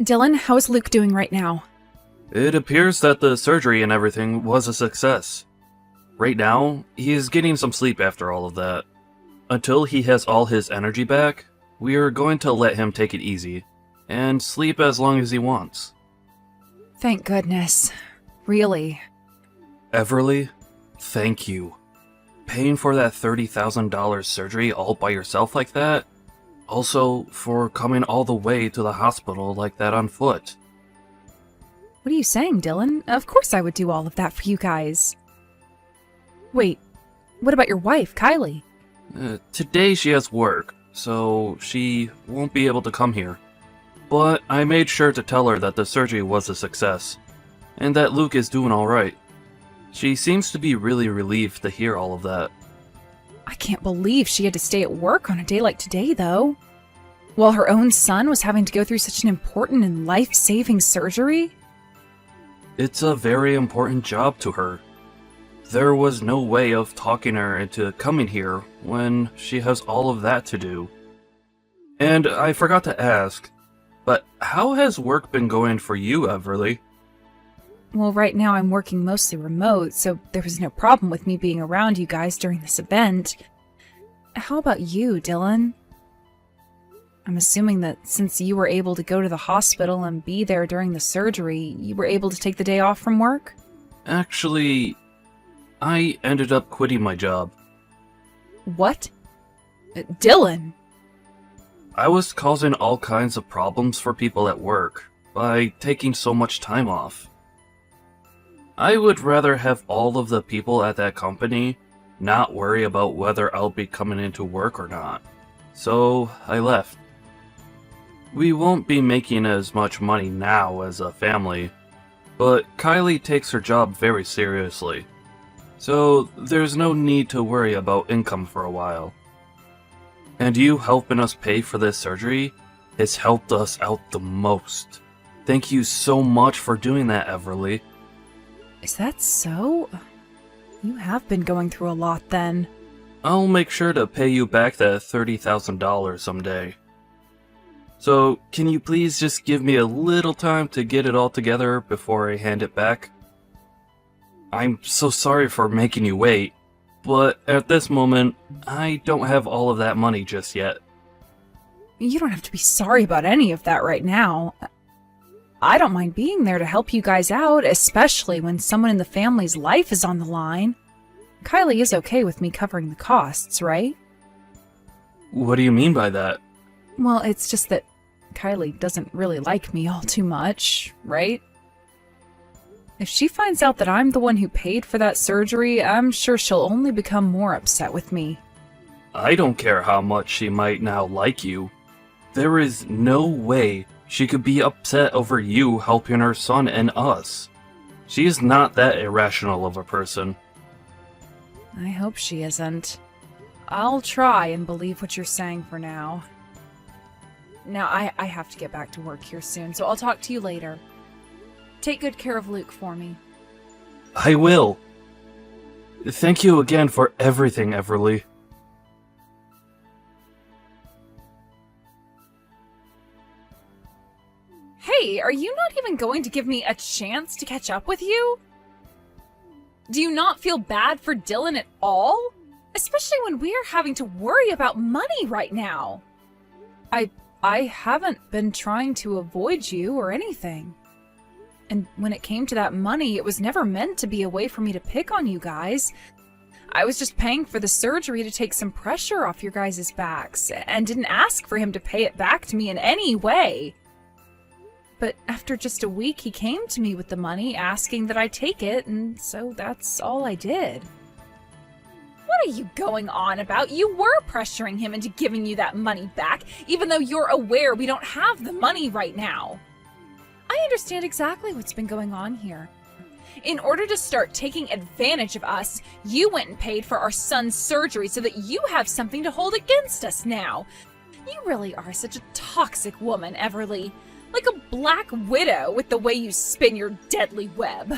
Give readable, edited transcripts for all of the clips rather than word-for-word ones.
Dylan, how is Luke doing right now? It appears that the surgery and everything was a success. Right now, he is getting some sleep after all of that. Until he has all his energy back, we are going to let him take it easy, and sleep as long as he wants. Thank goodness. Really. Everly, thank you. Paying for that $30,000 surgery all by yourself like that? Also, for coming all the way to the hospital like that on foot. What are you saying, Dylan? Of course I would do all of that for you guys. Wait, what about your wife, Kylie? Today she has work, so she won't be able to come here. But I made sure to tell her that the surgery was a success, and that Luke is doing alright. She seems to be really relieved to hear all of that. I can't believe she had to stay at work on a day like today, though. While her own son was having to go through such an important and life-saving surgery? It's a very important job to her. There was no way of talking her into coming here when she has all of that to do. And I forgot to ask, but how has work been going for you, Everly? Well, right now I'm working mostly remote, so there was no problem with me being around you guys during this event. How about you, Dylan? I'm assuming that since you were able to go to the hospital and be there during the surgery, you were able to take the day off from work? Actually, I ended up quitting my job. What? Dylan! I was causing all kinds of problems for people at work by taking so much time off. I would rather have all of the people at that company not worry about whether I'll be coming into work or not. So I left. We won't be making as much money now as a family, but Kylie takes her job very seriously. So there's no need to worry about income for a while. And you helping us pay for this surgery has helped us out the most. Thank you so much for doing that, Everly. Is that so? You have been going through a lot then. I'll make sure to pay you back that $30,000 someday. So, can you please just give me a little time to get it all together before I hand it back? I'm so sorry for making you wait, but at this moment, I don't have all of that money just yet. You don't have to be sorry about any of that right now. I don't mind being there to help you guys out, especially when someone in the family's life is on the line. Kylie is okay with me covering the costs, right? What do you mean by that? Well, it's just that Kylie doesn't really like me all too much, right? If she finds out that I'm the one who paid for that surgery, I'm sure she'll only become more upset with me. I don't care how much she might now like you. There is no way she could be upset over you helping her son and us. She is not that irrational of a person. I hope she isn't. I'll try and believe what you're saying for now. Now, I have to get back to work here soon, so I'll talk to you later. Take good care of Luke for me. I will. Thank you again for everything, Everly. Hey, are you not even going to give me a chance to catch up with you? Do you not feel bad for Dylan at all? Especially when we're having to worry about money right now. I haven't been trying to avoid you or anything. And when it came to that money, it was never meant to be a way for me to pick on you guys. I was just paying for the surgery to take some pressure off your guys' backs, and didn't ask for him to pay it back to me in any way. But after just a week, he came to me with the money, asking that I take it, and so that's all I did. What are you going on about? You were pressuring him into giving you that money back, even though you're aware we don't have the money right now. I understand exactly what's been going on here. In order to start taking advantage of us, you went and paid for our son's surgery so that you have something to hold against us now. You really are such a toxic woman, Everly. Like a black widow with the way you spin your deadly web.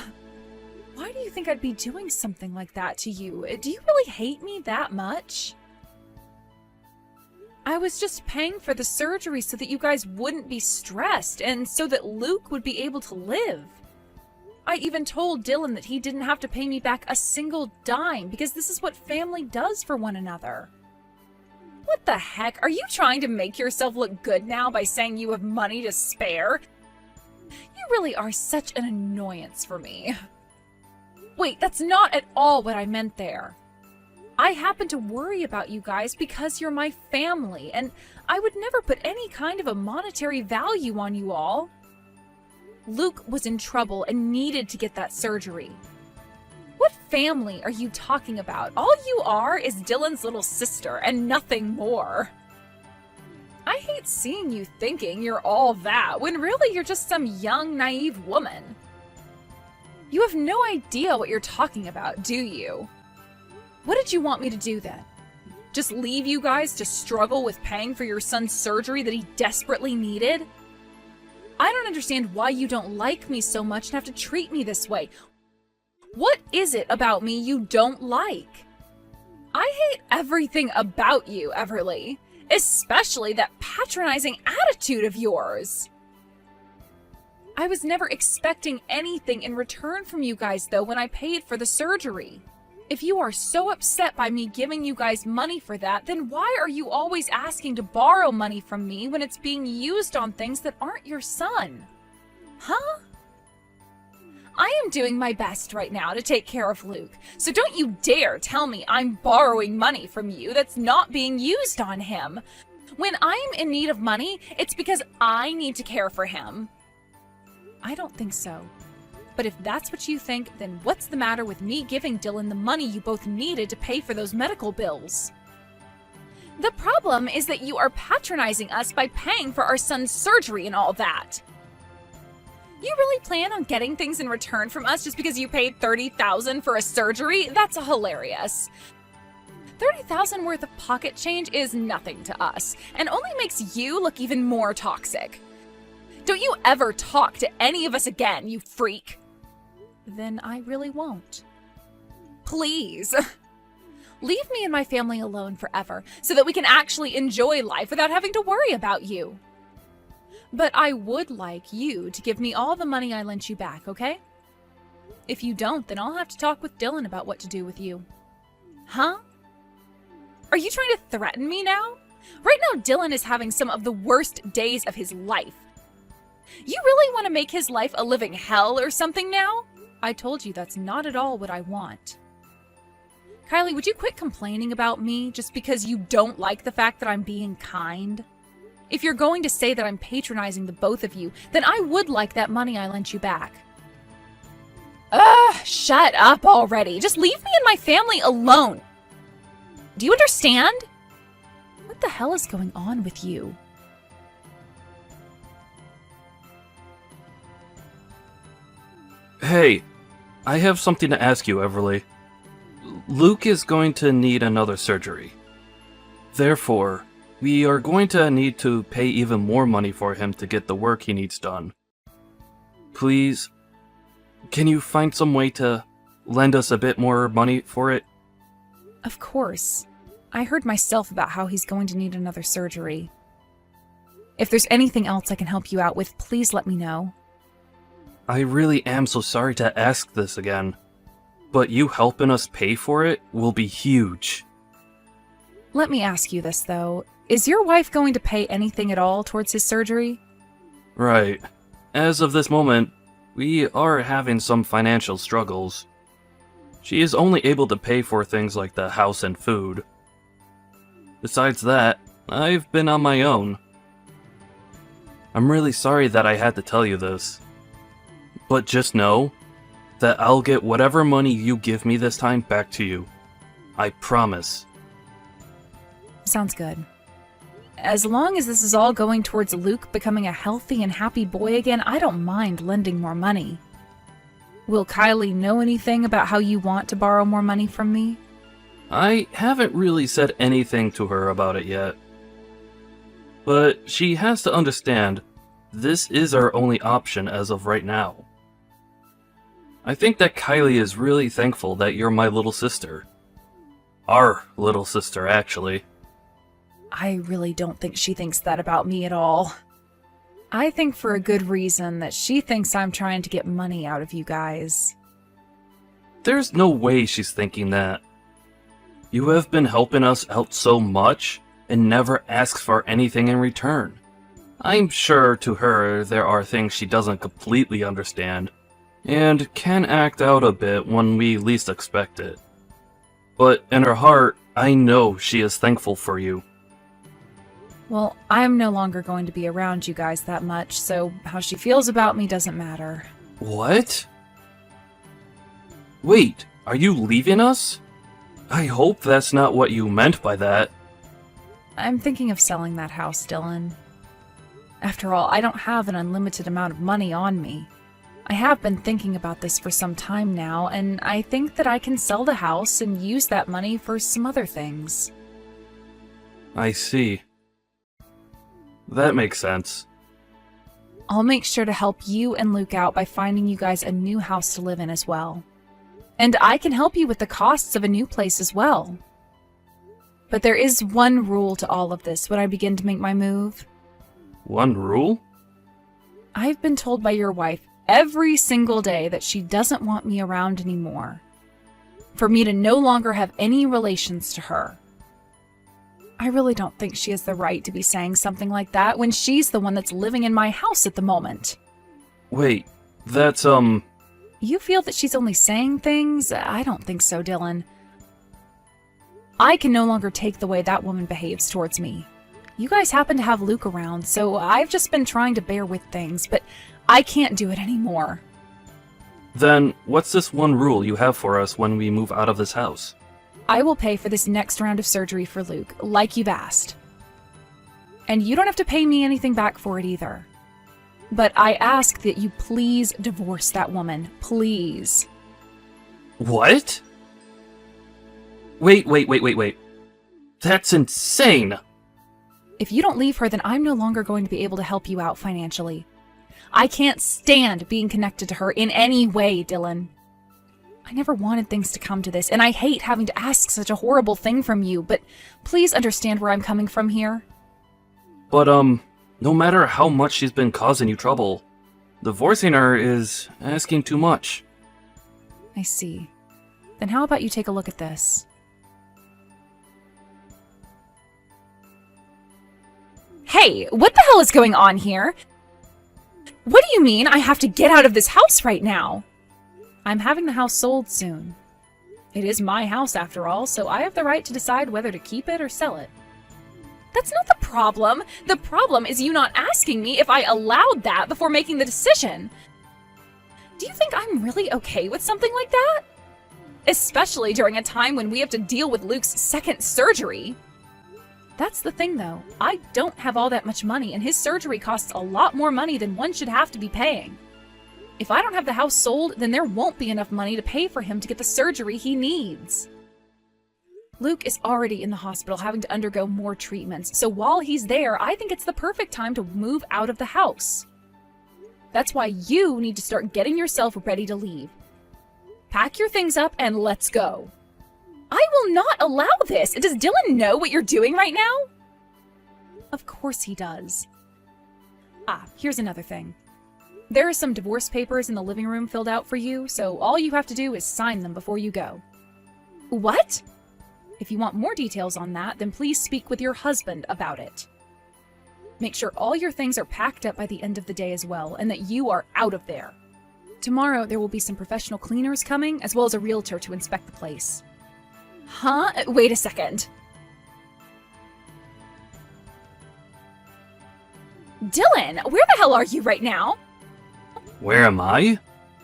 Why do you think I'd be doing something like that to you? Do you really hate me that much? I was just paying for the surgery so that you guys wouldn't be stressed and so that Luke would be able to live. I even told Dylan that he didn't have to pay me back a single dime because this is what family does for one another. What the heck? Are you trying to make yourself look good now by saying you have money to spare? You really are such an annoyance for me. Wait, that's not at all what I meant there. I happen to worry about you guys because you're my family, and I would never put any kind of a monetary value on you all. Luke was in trouble and needed to get that surgery. What family are you talking about? All you are is Dylan's little sister and nothing more. I hate seeing you thinking you're all that when really you're just some young, naive woman. You have no idea what you're talking about, do you? What did you want me to do then? Just leave you guys to struggle with paying for your son's surgery that he desperately needed? I don't understand why you don't like me so much and have to treat me this way. What is it about me you don't like? I hate everything about you, Everly, especially that patronizing attitude of yours. I was never expecting anything in return from you guys, though, when I paid for the surgery. If you are so upset by me giving you guys money for that, then why are you always asking to borrow money from me when it's being used on things that aren't your son? Huh? I am doing my best right now to take care of Luke, so don't you dare tell me I'm borrowing money from you that's not being used on him. When I'm in need of money, it's because I need to care for him. I don't think so. But if that's what you think, then what's the matter with me giving Dylan the money you both needed to pay for those medical bills? The problem is that you are patronizing us by paying for our son's surgery and all that. You really plan on getting things in return from us just because you paid $30,000 for a surgery? That's hilarious. $30,000 worth of pocket change is nothing to us, and only makes you look even more toxic. Don't you ever talk to any of us again, you freak. Then I really won't. Please. Leave me and my family alone forever so that we can actually enjoy life without having to worry about you. But I would like you to give me all the money I lent you back, okay? If you don't, then I'll have to talk with Dylan about what to do with you. Huh? Are you trying to threaten me now? Right now, Dylan is having some of the worst days of his life. You really want to make his life a living hell or something now? I told you that's not at all what I want. Kylie, would you quit complaining about me just because you don't like the fact that I'm being kind? If you're going to say that I'm patronizing the both of you, then I would like that money I lent you back. Ugh, shut up already. Just leave me and my family alone. Do you understand? What the hell is going on with you? Hey, I have something to ask you, Everly. Luke is going to need another surgery. Therefore, we are going to need to pay even more money for him to get the work he needs done. Please, can you find some way to lend us a bit more money for it? Of course. I heard myself about how he's going to need another surgery. If there's anything else I can help you out with, please let me know. I really am so sorry to ask this again, but you helping us pay for it will be huge. Let me ask you this, though. Is your wife going to pay anything at all towards his surgery? Right. As of this moment, we are having some financial struggles. She is only able to pay for things like the house and food. Besides that, I've been on my own. I'm really sorry that I had to tell you this. But just know that I'll get whatever money you give me this time back to you. I promise. Sounds good. As long as this is all going towards Luke becoming a healthy and happy boy again, I don't mind lending more money. Will Kylie know anything about how you want to borrow more money from me? I haven't really said anything to her about it yet. But she has to understand, this is our only option as of right now. I think that Kylie is really thankful that you're my little sister. Our little sister, actually. I really don't think she thinks that about me at all. I think for a good reason that she thinks I'm trying to get money out of you guys. There's no way she's thinking that. You have been helping us out so much and never asks for anything in return. I'm sure to her there are things she doesn't completely understand, and can act out a bit when we least expect it. But in her heart, I know she is thankful for you. Well, I'm no longer going to be around you guys that much, so how she feels about me doesn't matter. What? Wait, are you leaving us? I hope that's not what you meant by that. I'm thinking of selling that house, Dylan. After all, I don't have an unlimited amount of money on me. I have been thinking about this for some time now, and I think that I can sell the house and use that money for some other things. I see. That makes sense. I'll make sure to help you and Luke out by finding you guys a new house to live in as well. And I can help you with the costs of a new place as well. But there is one rule to all of this when I begin to make my move. One rule? I've been told by your wife every single day that she doesn't want me around anymore. For me to no longer have any relations to her. I really don't think she has the right to be saying something like that when she's the one that's living in my house at the moment. Wait, that's, You feel that she's only saying things? I don't think so, Dylan. I can no longer take the way that woman behaves towards me. You guys happen to have Luke around, so I've just been trying to bear with things, but I can't do it anymore. Then what's this one rule you have for us when we move out of this house? I will pay for this next round of surgery for Luke, like you've asked. And you don't have to pay me anything back for it either. But I ask that you please divorce that woman. Please. What? Wait. That's insane! If you don't leave her, then I'm no longer going to be able to help you out financially. I can't stand being connected to her in any way, Dylan. I never wanted things to come to this, and I hate having to ask such a horrible thing from you, but please understand where I'm coming from here. But, no matter how much she's been causing you trouble, divorcing her is asking too much. I see. Then how about you take a look at this? Hey, what the hell is going on here? What do you mean I have to get out of this house right now? I'm having the house sold soon. It is my house after all, so I have the right to decide whether to keep it or sell it. That's not the problem. The problem is you not asking me if I allowed that before making the decision. Do you think I'm really okay with something like that? Especially during a time when we have to deal with Luke's second surgery. That's the thing, though. I don't have all that much money, and his surgery costs a lot more money than one should have to be paying. If I don't have the house sold, then there won't be enough money to pay for him to get the surgery he needs. Luke is already in the hospital having to undergo more treatments, so while he's there, I think it's the perfect time to move out of the house. That's why you need to start getting yourself ready to leave. Pack your things up and let's go. I will not allow this! Does Dylan know what you're doing right now? Of course he does. Here's another thing. There are some divorce papers in the living room filled out for you, so all you have to do is sign them before you go. What? If you want more details on that, then please speak with your husband about it. Make sure all your things are packed up by the end of the day as well, and that you are out of there. Tomorrow, there will be some professional cleaners coming, as well as a realtor to inspect the place. Huh? Wait a second. Dylan, where the hell are you right now? Where am I?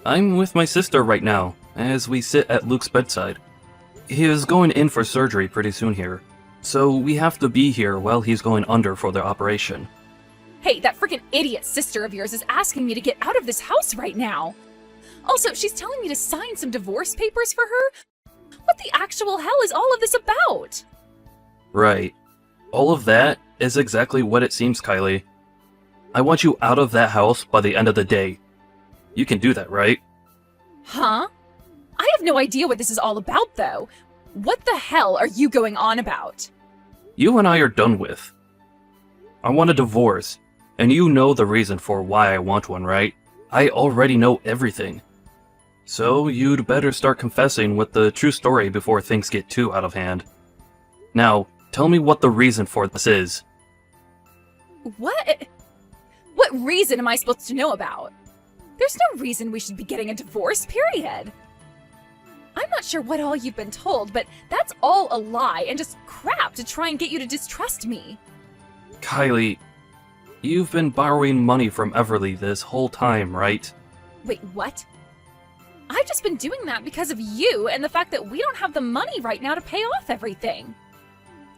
I'm with my sister right now, as we sit at Luke's bedside. He is going in for surgery pretty soon here, so we have to be here while he's going under for the operation. Hey, that freaking idiot sister of yours is asking me to get out of this house right now. Also, she's telling me to sign some divorce papers for her? What the actual hell is all of this about? Right. All of that is exactly what it seems, Kylie. I want you out of that house by the end of the day. You can do that, right? Huh? I have no idea what this is all about, though. What the hell are you going on about? You and I are done with. I want a divorce, and you know the reason for why I want one, right? I already know everything. So you'd better start confessing with the true story before things get too out of hand. Now, tell me what the reason for this is. What? What reason am I supposed to know about? There's no reason we should be getting a divorce, period. I'm not sure what all you've been told, but that's all a lie and just crap to try and get you to distrust me. Kylie, you've been borrowing money from Everly this whole time, right? Wait, what? I've just been doing that because of you and the fact that we don't have the money right now to pay off everything.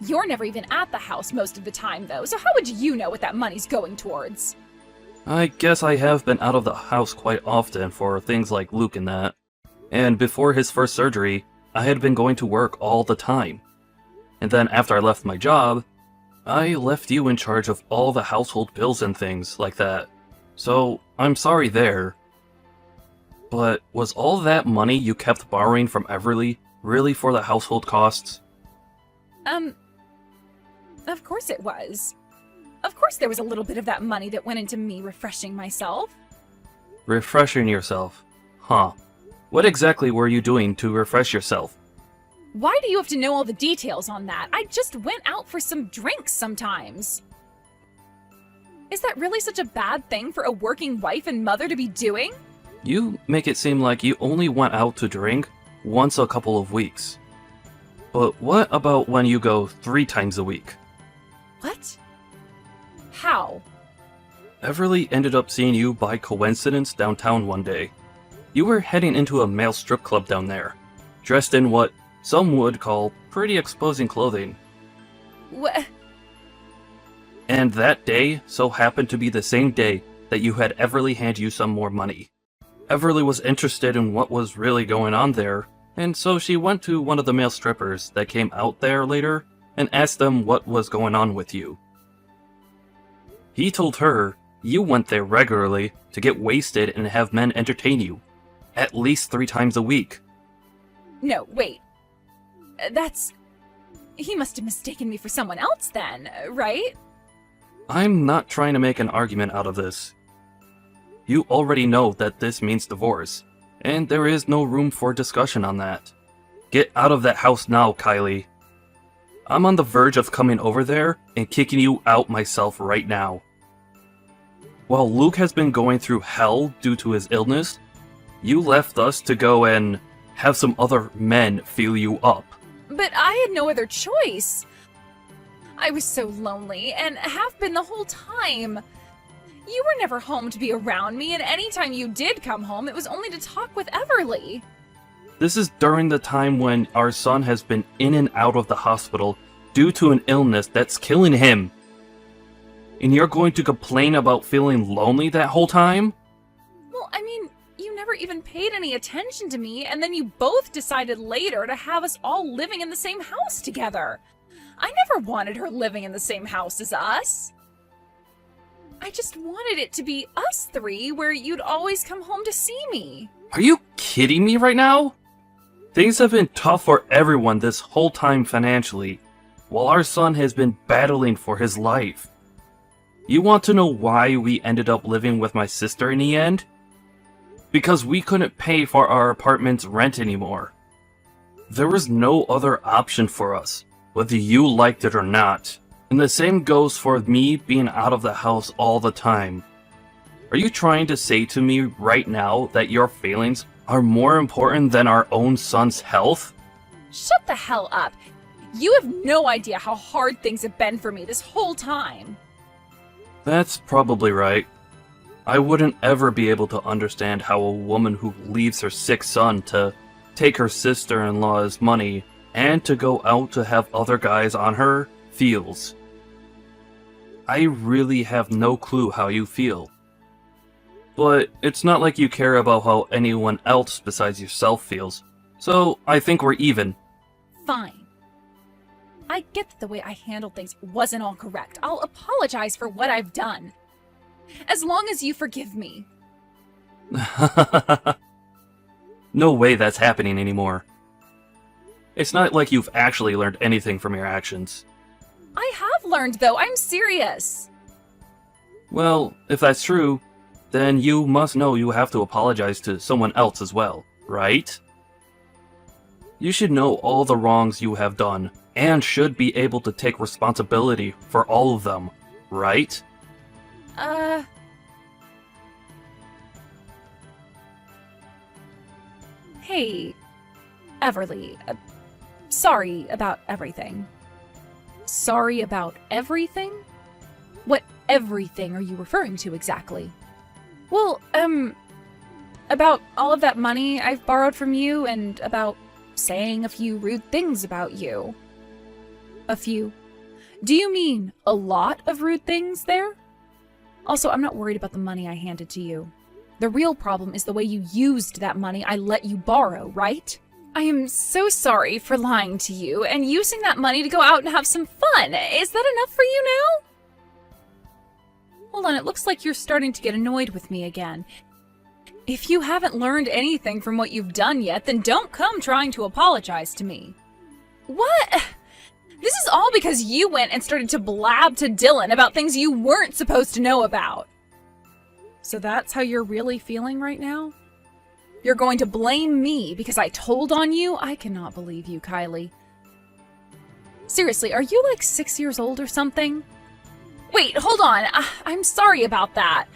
You're never even at the house most of the time, though, so how would you know what that money's going towards? I guess I have been out of the house quite often for things like Luke and that. And before his first surgery, I had been going to work all the time. And then after I left my job, I left you in charge of all the household bills and things like that. So, I'm sorry there. But was all that money you kept borrowing from Everly really for the household costs? Of course it was. Of course there was a little bit of that money that went into me refreshing myself. Refreshing yourself? Huh. What exactly were you doing to refresh yourself? Why do you have to know all the details on that? I just went out for some drinks sometimes. Is that really such a bad thing for a working wife and mother to be doing? You make it seem like you only went out to drink once a couple of weeks. But what about when you go 3 times a week? What? How? Everly ended up seeing you by coincidence downtown one day. You were heading into a male strip club down there, dressed in what some would call pretty exposing clothing. What? And that day so happened to be the same day that you had Everly hand you some more money. Everly was interested in what was really going on there, and so she went to one of the male strippers that came out there later and asked them what was going on with you. He told her you went there regularly to get wasted and have men entertain you, at least 3 times a week. No, wait. That's... He must have mistaken me for someone else then, right? I'm not trying to make an argument out of this. You already know that this means divorce, and there is no room for discussion on that. Get out of that house now, Kylie. I'm on the verge of coming over there and kicking you out myself right now. While Luke has been going through hell due to his illness, you left us to go and have some other men feel you up. But I had no other choice. I was so lonely, and have been the whole time. You were never home to be around me, and anytime you did come home, it was only to talk with Everly. This is during the time when our son has been in and out of the hospital due to an illness that's killing him. And you're going to complain about feeling lonely that whole time? Well, I mean, you never even paid any attention to me, and then you both decided later to have us all living in the same house together. I never wanted her living in the same house as us. I just wanted it to be us 3 where you'd always come home to see me. Are you kidding me right now? Things have been tough for everyone this whole time financially, while our son has been battling for his life. You want to know why we ended up living with my sister in the end? Because we couldn't pay for our apartment's rent anymore. There was no other option for us, whether you liked it or not. And the same goes for me being out of the house all the time. Are you trying to say to me right now that your feelings are more important than our own son's health? Shut the hell up. You have no idea how hard things have been for me this whole time. That's probably right. I wouldn't ever be able to understand how a woman who leaves her sick son to take her sister-in-law's money and to go out to have other guys on her feels. I really have no clue how you feel. But it's not like you care about how anyone else besides yourself feels, so I think we're even. Fine. I get that the way I handled things wasn't all correct. I'll apologize for what I've done. As long as you forgive me. No way that's happening anymore. It's not like you've actually learned anything from your actions. I have learned, though. I'm serious. Well, if that's true, then you must know you have to apologize to someone else as well, right? You should know all the wrongs you have done, and should be able to take responsibility for all of them, right? Hey, Everly, sorry about everything. Sorry about everything? What everything are you referring to exactly? Well, about all of that money I've borrowed from you and about saying a few rude things about you. A few. Do you mean a lot of rude things there? Also, I'm not worried about the money I handed to you. The real problem is the way you used that money I let you borrow, right? I am so sorry for lying to you and using that money to go out and have some fun. Is that enough for you now? Hold on, it looks like you're starting to get annoyed with me again. If you haven't learned anything from what you've done yet, then don't come trying to apologize to me. What? This is all because you went and started to blab to Dylan about things you weren't supposed to know about. So that's how you're really feeling right now? You're going to blame me because I told on you? I cannot believe you, Kylie. Seriously, are you like 6 years old or something? Wait, hold on. I'm sorry about that.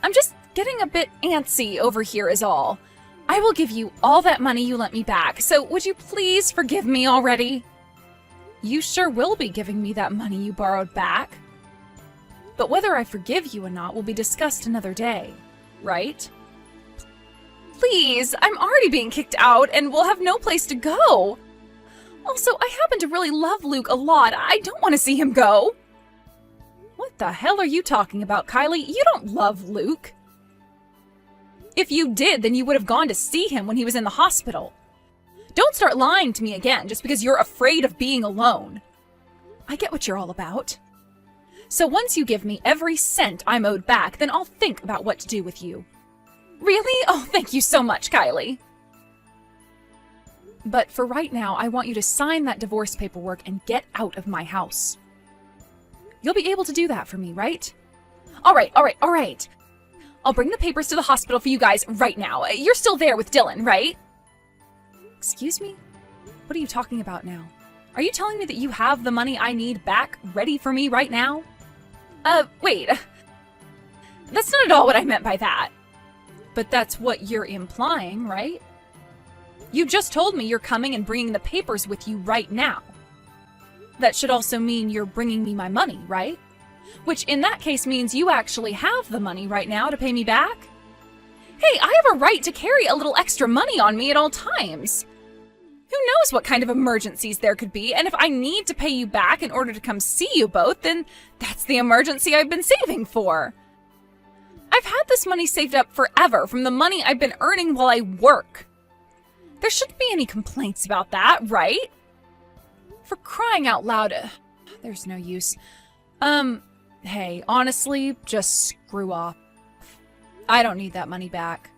I'm just getting a bit antsy over here is all. I will give you all that money you lent me back, so would you please forgive me already? You sure will be giving me that money you borrowed back. But whether I forgive you or not will be discussed another day, right? Please, I'm already being kicked out and will have no place to go. Also, I happen to really love Luke a lot. I don't want to see him go. What the hell are you talking about, Kylie? You don't love Luke. If you did, then you would have gone to see him when he was in the hospital. Don't start lying to me again just because you're afraid of being alone. I get what you're all about. So once you give me every cent I'm owed back, then I'll think about what to do with you. Really? Oh, thank you so much, Kylie. But for right now, I want you to sign that divorce paperwork and get out of my house. You'll be able to do that for me, right? All right. I'll bring the papers to the hospital for you guys right now. You're still there with Dylan, right? Excuse me? What are you talking about now? Are you telling me that you have the money I need back ready for me right now? Wait. That's not at all what I meant by that. But that's what you're implying, right? You just told me you're coming and bringing the papers with you right now. That should also mean you're bringing me my money, right? Which in that case means you actually have the money right now to pay me back? Hey, I have a right to carry a little extra money on me at all times. Who knows what kind of emergencies there could be, and if I need to pay you back in order to come see you both, then that's the emergency I've been saving for. I've had this money saved up forever from the money I've been earning while I work. There shouldn't be any complaints about that, right? For crying out loud, there's no use. Hey, honestly, just screw off. I don't need that money back.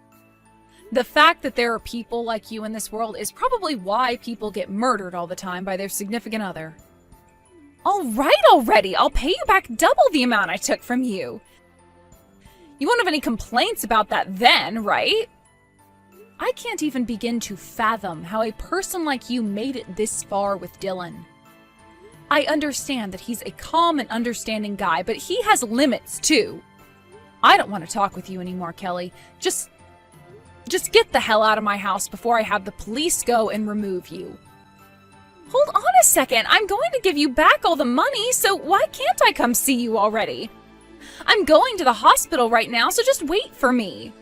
The fact that there are people like you in this world is probably why people get murdered all the time by their significant other. All right already, I'll pay you back double the amount I took from you. You won't have any complaints about that then, right? I can't even begin to fathom how a person like you made it this far with Dylan. I understand that he's a calm and understanding guy, but he has limits too. I don't want to talk with you anymore, Kelly. Just get the hell out of my house before I have the police go and remove you. Hold on a second. I'm going to give you back all the money, so why can't I come see you already? I'm going to the hospital right now, so just wait for me.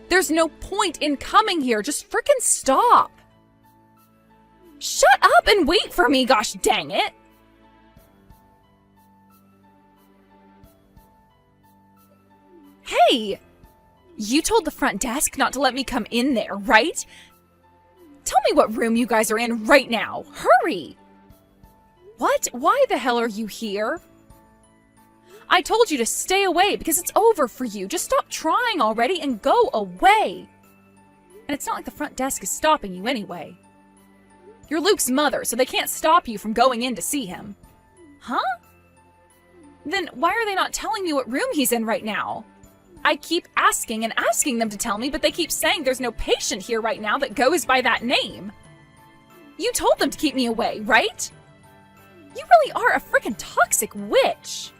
There's no point in coming here. Just frickin' stop. Shut up and wait for me, gosh dang it. Hey! You told the front desk not to let me come in there, right? Tell me what room you guys are in right now. Hurry! What? Why the hell are you here? I told you to stay away because it's over for you. Just stop trying already and go away. And it's not like the front desk is stopping you anyway. You're Luke's mother, so they can't stop you from going in to see him. Huh? Then why are they not telling me what room he's in right now? I keep asking and asking them to tell me, but they keep saying there's no patient here right now that goes by that name. You told them to keep me away, right? You really are a freaking toxic witch.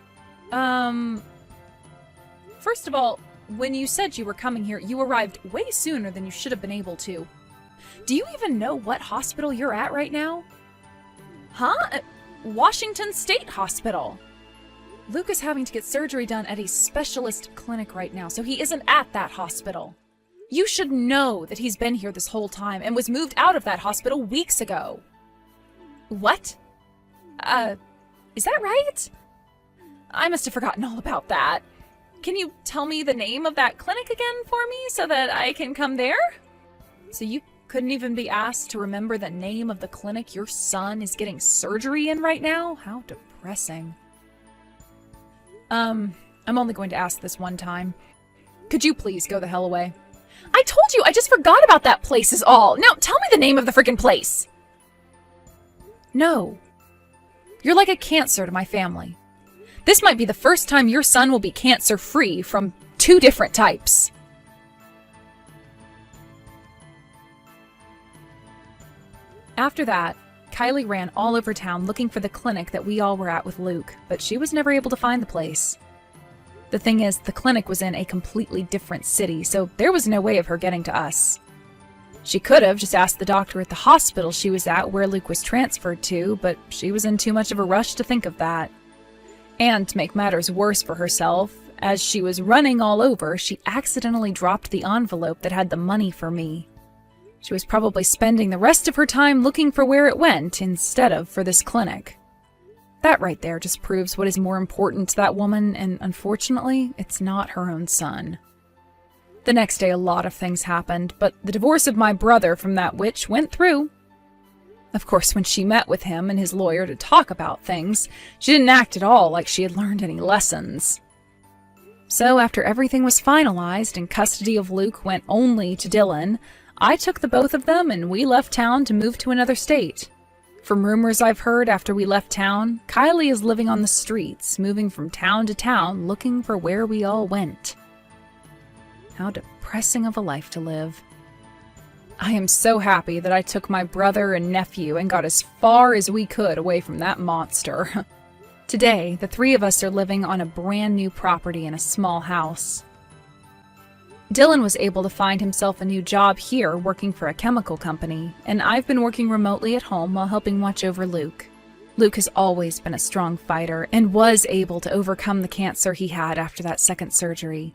First of all, when you said you were coming here, you arrived way sooner than you should have been able to. Do you even know what hospital you're at right now? Huh? Washington State Hospital. Luke is having to get surgery done at a specialist clinic right now, so he isn't at that hospital. You should know that he's been here this whole time and was moved out of that hospital weeks ago. What? Is that right? I must have forgotten all about that. Can you tell me the name of that clinic again for me so that I can come there? So you couldn't even be asked to remember the name of the clinic your son is getting surgery in right now? How depressing. I'm only going to ask this one time. Could you please go the hell away? I told you, I just forgot about that place is all. Now tell me the name of the freaking place. No. You're like a cancer to my family. This might be the first time your son will be cancer-free from 2 different types. After that, Kylie ran all over town looking for the clinic that we all were at with Luke, but she was never able to find the place. The thing is, the clinic was in a completely different city, so there was no way of her getting to us. She could have just asked the doctor at the hospital she was at where Luke was transferred to, but she was in too much of a rush to think of that. And to make matters worse for herself, as she was running all over, she accidentally dropped the envelope that had the money for me. She was probably spending the rest of her time looking for where it went instead of for this clinic. That right there just proves what is more important to that woman, and unfortunately, it's not her own son. The next day, a lot of things happened, but the divorce of my brother from that witch went through. Of course, when she met with him and his lawyer to talk about things, she didn't act at all like she had learned any lessons. So after everything was finalized and custody of Luke went only to Dylan, I took the both of them and we left town to move to another state. From rumors I've heard after we left town, Kylie is living on the streets, moving from town to town, looking for where we all went. How depressing of a life to live. I am so happy that I took my brother and nephew and got as far as we could away from that monster. Today, the 3 of us are living on a brand new property in a small house. Dylan was able to find himself a new job here working for a chemical company, and I've been working remotely at home while helping watch over Luke. Luke has always been a strong fighter and was able to overcome the cancer he had after that second surgery.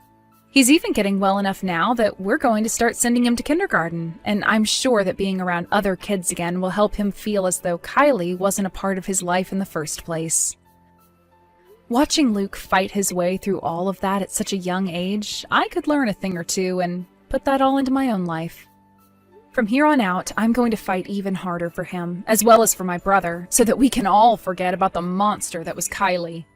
He's even getting well enough now that we're going to start sending him to kindergarten, and I'm sure that being around other kids again will help him feel as though Kylie wasn't a part of his life in the first place. Watching Luke fight his way through all of that at such a young age, I could learn a thing or two and put that all into my own life. From here on out, I'm going to fight even harder for him, as well as for my brother, so that we can all forget about the monster that was Kylie.